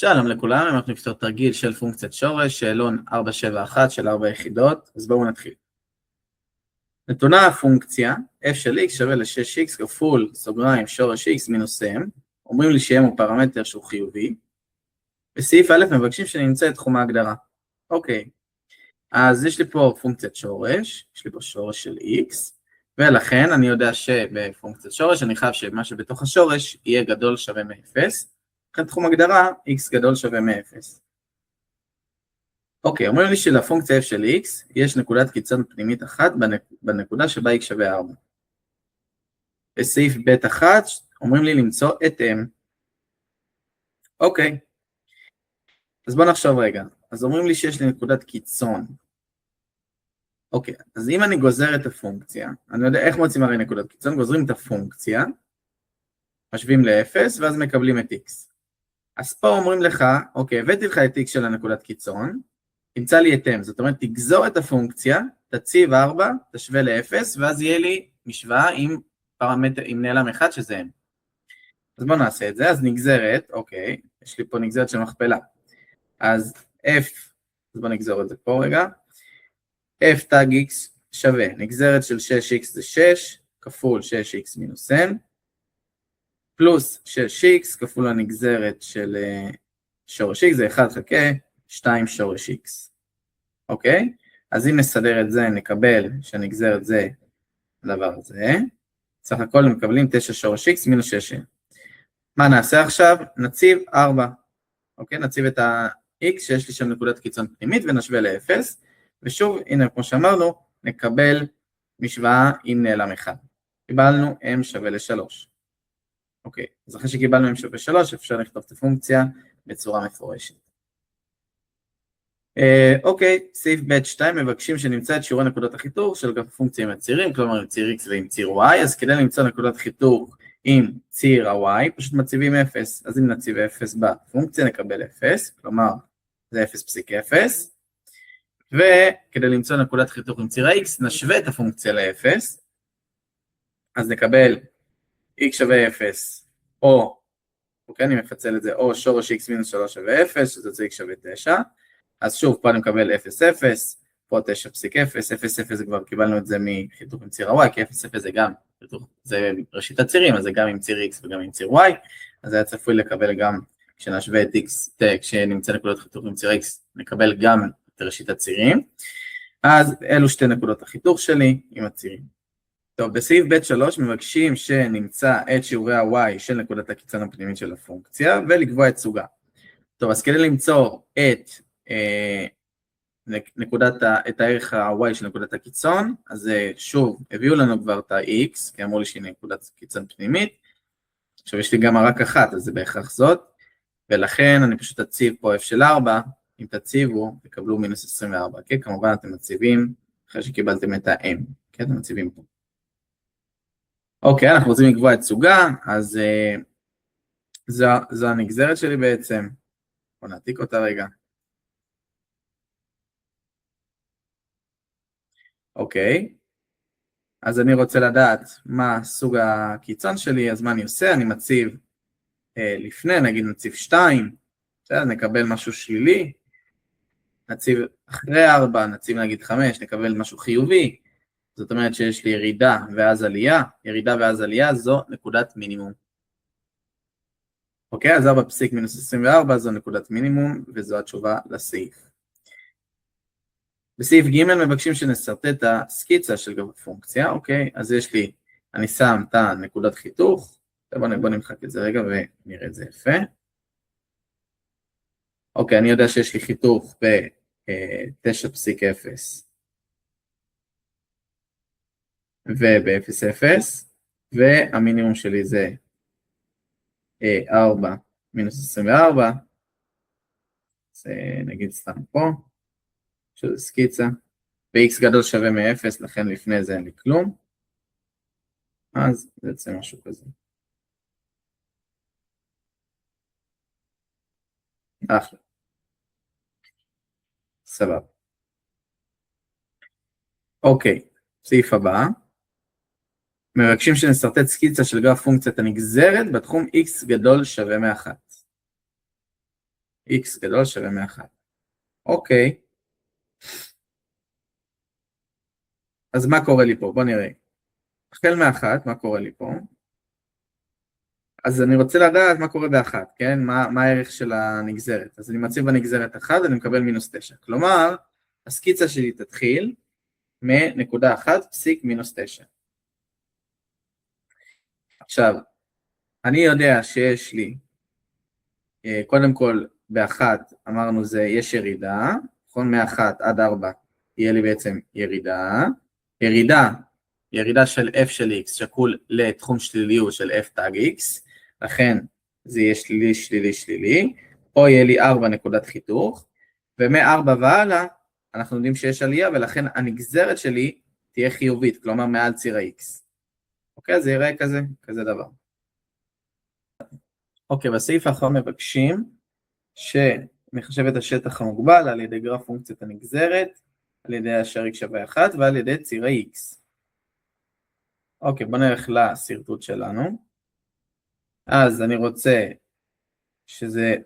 שלום לכולם, אנחנו נפתור תרגיל של פונקציית שורש, שאלון 471 של 4 יחידות, אז בואו נתחיל. נתונה הפונקציה f של x שווה ל-6x כפול סוגריים שורש x מינוס m, אומרים לי ש-m הוא פרמטר שהוא חיובי, בסעיף א' מבקשים שנמצא את תחום ההגדרה. אוקיי, אז יש לי פה פונקציית שורש, יש לי פה שורש של x, ולכן אני יודע שבפונקציית שורש אני חייב שמה שבתוך השורש יהיה גדול שווה מ-0, לכן תחום הגדרה x גדול שווה מ-0. אוקיי, אומרים לי שלפונקציה f של x יש נקודת קיצון פנימית אחת בנקודה שבה x שווה 4. בסעיף ב'1 אומרים לי למצוא את m. אוקיי, אז בואו נחשוב רגע. אז אומרים לי שיש לי נקודת קיצון. אוקיי, אז אם אני גוזר את הפונקציה, אני יודע איך מוצאים הרי נקודת קיצון, גוזרים את הפונקציה, משווים ל-0 ואז מקבלים את x. אז פה אומרים לך, אוקיי, הבאתי לך את x של הנקודת קיצון, תמצא לי את m, זאת אומרת, תגזור את הפונקציה, תציב 4, תשווה ל-0, ואז יהיה לי משוואה עם פרמטר, עם נעלם אחד שזה m. אז בואו נעשה את זה, אז נגזרת, אוקיי, יש לי פה נגזרת של מכפלה. אז f, אז בואו נגזור את זה פה רגע, f תג x שווה, נגזרת של 6x זה 6, כפול 6x מינוס m, פלוס 6x כפול הנגזרת של שורש x זה 1 חלקי 2 שורש x. אוקיי? אז אם נסדר את זה, נקבל שהנגזרת זה הדבר הזה. סך הכל מקבלים 9 שורש x מינוס 6. מה נעשה עכשיו? נציב 4. אוקיי? נציב את ה-x שיש לי שם נקודת קיצון פנימית ונשווה ל-0. ושוב, הנה כמו שאמרנו, נקבל משוואה עם נעלם 1. קיבלנו m שווה ל-3. אוקיי, אז אחרי שקיבלנו m שווה 3, אפשר לכתוב את הפונקציה בצורה מפורשת. אוקיי, סעיף ב'2 מבקשים שנמצא את שיעור נקודות החיתוך של גרף הפונקציה עם הצירים, כלומר עם ציר x ועם ציר y, אז כדי למצוא נקודת חיתוך עם ציר ה-y, פשוט מציבים 0, אז אם נציב 0 בפונקציה נקבל 0, כלומר זה 0.0, וכדי למצוא נקודת חיתוך עם ציר ה-x נשווה את הפונקציה ל-0, אז נקבל x שווה 0, או, אוקיי, אני מפצל את זה, או שורש x מינוס 3 שווה 0, שזה יוצא x שווה 9, אז שוב, פה אני מקבל 0, 0, פה 9.0, 0, 0 זה כבר קיבלנו את זה מחיתוך עם ציר ה-y, כי 0, 0 זה גם, זה ראשית הצירים, אז זה גם עם ציר x וגם עם ציר y, אז היה צפוי לקבל גם, כשנשווה את x, כשנמצא נקודות חיתוך עם ציר x, נקבל גם את ראשית הצירים, אז אלו שתי נקודות החיתוך שלי עם הצירים. טוב, בסעיף ב'3 מבקשים שנמצא את שיעורי ה-y של נקודת הקיצון הפנימית של הפונקציה, ולקבוע את סוגה. טוב, אז כדי למצוא את הערך ה-y של נקודת הקיצון, אז שוב, הביאו לנו כבר את ה-x, כי אמרו לי שהיא נקודת קיצון פנימית, עכשיו יש לי גם רק אחת, אז זה בהכרח זאת, ולכן אני פשוט אציב פה f של 4, אם תציבו, תקבלו מינוס 24, כי כמובן אתם מציבים, אחרי שקיבלתם את ה-m, כי אתם מציבים פה. אוקיי, אנחנו רוצים לקבוע את סוגה, אז זו הנגזרת שלי בעצם, בוא נעתיק אותה רגע. אוקיי, אז אני רוצה לדעת מה סוג הקיצון שלי, אז מה אני עושה? אני מציב לפני, נגיד נציב 2, בסדר, נקבל משהו שלילי, נציב אחרי 4, נציב נגיד 5, נקבל משהו חיובי, זאת אומרת שיש לי ירידה ואז עלייה, ירידה ואז עלייה זו נקודת מינימום. אוקיי, אז 4 פסיק מינוס 24 זו נקודת מינימום, וזו התשובה לסעיף. בסעיף ג' מבקשים שנסרטט את הסקיצה של גרף הפונקציה, אוקיי, אז יש לי, אני שם את הנקודת חיתוך, בוא נמחק את זה רגע ונראה את זה יפה. אוקיי, אני יודע שיש לי חיתוך ב-9.0 וב-0.0, והמינימום שלי זה 4 מינוס 24, זה נגיד סתם פה, שזה סקיצה, ו-x גדול שווה מ-0, לכן לפני זה אין לי כלום, אז זה יוצא משהו כזה. אחלה. סבבה. אוקיי, סעיף הבא. מבקשים שנסרטט סקיצה של גרף פונקציית הנגזרת בתחום x גדול שווה מ-1. x גדול שווה מ-1. אוקיי. אז מה קורה לי פה? בוא נראה. החל מ-1, מה קורה לי פה? אז אני רוצה לדעת מה קורה ב-1, כן? מה הערך של הנגזרת. אז אני מציב בנגזרת 1, אני מקבל מינוס 9. כלומר, הסקיצה שלי תתחיל מנקודה 1 פסיק מינוס 9. עכשיו, אני יודע שיש לי, קודם כל, ב-1 אמרנו זה יש ירידה, נכון? מ-1 עד 4 יהיה לי בעצם ירידה. ירידה של f של x שקול לתחום שליליות של f תג x, לכן זה יהיה שלילי, שלילי, שלילי, פה יהיה לי 4 נקודת חיתוך, ומ-4 והלאה אנחנו יודעים שיש עלייה, ולכן הנגזרת שלי תהיה חיובית, כלומר מעל ציר ה-x. אוקיי, זה יראה כזה דבר. אוקיי, בסעיף האחרון מבקשים שנחשב את השטח המוגבל על ידי גרף פונקציית הנגזרת, על ידי השאר x שווה 1 ועל ידי ציר ה-x. אוקיי, בוא נלך לסרטוט שלנו. אז אני רוצה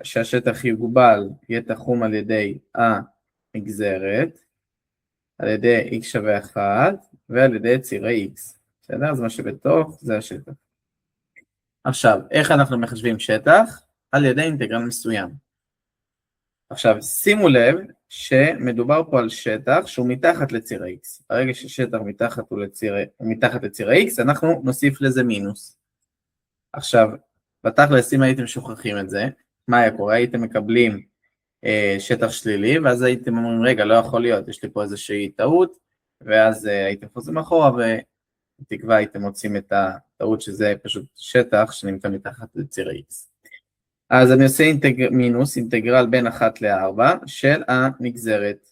שהשטח יוגבל, יהיה תחום על ידי הנגזרת, על ידי x שווה 1 ועל ידי ציר ה-x. בסדר? אז מה שבתוך זה השטח. עכשיו, איך אנחנו מחשבים שטח? על ידי אינטגרל מסוים. עכשיו, שימו לב שמדובר פה על שטח שהוא מתחת לציר ה-x. ברגע ששטח מתחת לציר ה-x, אנחנו נוסיף לזה מינוס. עכשיו, בתכלס, אם הייתם שוכחים את זה, מה היה קורה? הייתם מקבלים שטח שלילי, ואז הייתם אומרים, רגע, לא יכול להיות, יש לי פה איזושהי טעות, ואז הייתם חוזרים אחורה, בתקווה הייתם מוצאים את הטעות שזה פשוט שטח שנמצא מתחת לציר ה-x. אז אני עושה מינוס, אינטגרל בין 1 ל-4 של הנגזרת.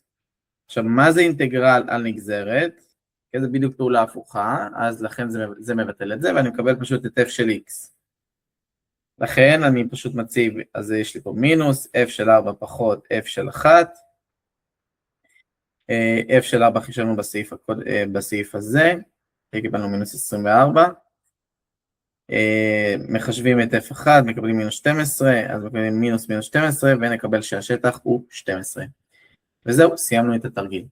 עכשיו, מה זה אינטגרל על נגזרת? כי זה בדיוק פעולה הפוכה, אז לכן זה מבטל את זה, ואני מקבל פשוט את f של x. לכן אני פשוט מציב, אז יש לי פה מינוס, f של 4 פחות f של 1, f של 4 חישבנו בסעיף הזה, קיבלנו מינוס 24, מחשבים את f1, מקבלים מינוס 12, אז מקבלים מינוס 12, ונקבל שהשטח הוא 12. וזהו, סיימנו את התרגיל.